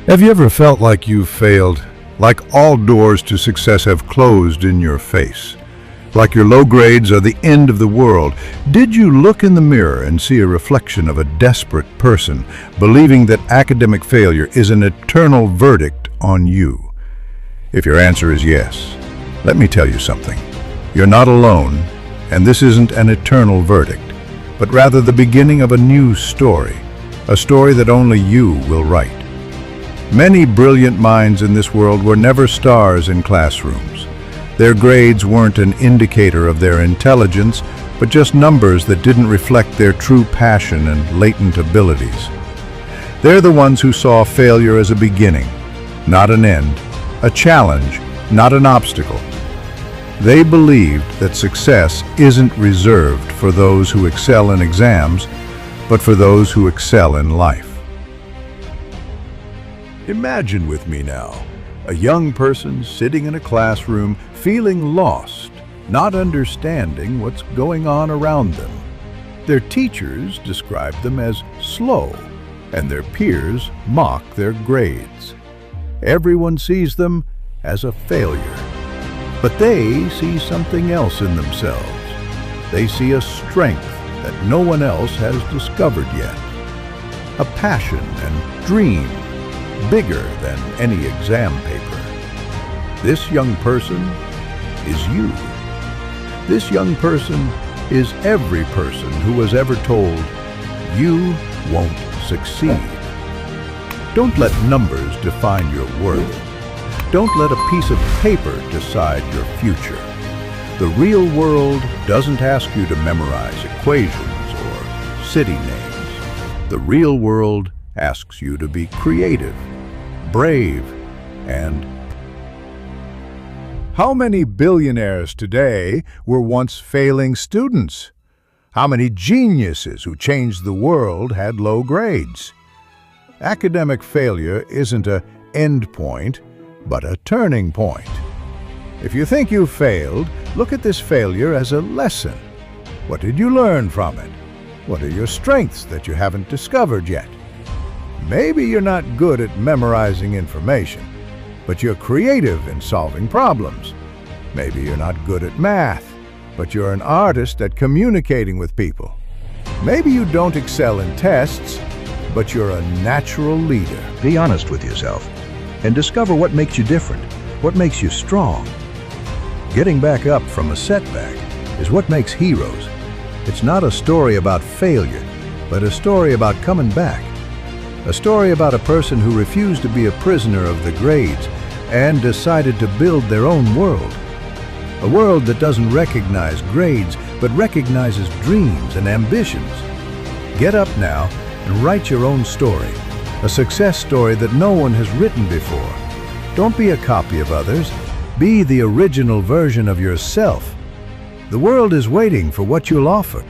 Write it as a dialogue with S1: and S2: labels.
S1: Have you ever felt like you've failed? Like all doors to success have closed in your face? Like your low grades are the end of the world? Did you look in the mirror and see a reflection of a desperate person, believing that academic failure is an eternal verdict on you? If your answer is yes, let me tell you something. You're not alone, and this isn't an eternal verdict, but rather the beginning of a new story, a story that only you will write. Many brilliant minds in this world were never stars in classrooms. Their grades weren't an indicator of their intelligence, but just numbers that didn't reflect their true passion and latent abilities. They're the ones who saw failure as a beginning, not an end, a challenge, not an obstacle. They believed that success isn't reserved for those who excel in exams, but for those who excel in life. Imagine with me now, a young person sitting in a classroom feeling lost, not understanding what's going on around them. Their teachers describe them as slow, and their peers mock their grades. Everyone sees them as a failure, but they see something else in themselves. They see a strength that no one else has discovered yet, a passion and dream bigger than any exam paper. This young person is you. This young person is every person who was ever told, you won't succeed. Don't let numbers define your worth. Don't let a piece of paper decide your future. The real world doesn't ask you to memorize equations or city names. The real world asks you to be creative, brave, and... How many billionaires today were once failing students? How many geniuses who changed the world had low grades? Academic failure isn't an end point, but a turning point. If you think you failed, look at this failure as a lesson. What did you learn from it? What are your strengths that you haven't discovered yet? Maybe you're not good at memorizing information, but you're creative in solving problems. Maybe you're not good at math, but you're an artist at communicating with people. Maybe you don't excel in tests, but you're a natural leader.
S2: Be honest with yourself and discover what makes you different, what makes you strong. Getting back up from a setback is what makes heroes. It's not a story about failure, but a story about coming back. A story about a person who refused to be a prisoner of the grades and decided to build their own world. A world that doesn't recognize grades, but recognizes dreams and ambitions. Get up now and write your own story, a success story that no one has written before. Don't be a copy of others. Be the original version of yourself. The world is waiting for what you'll offer.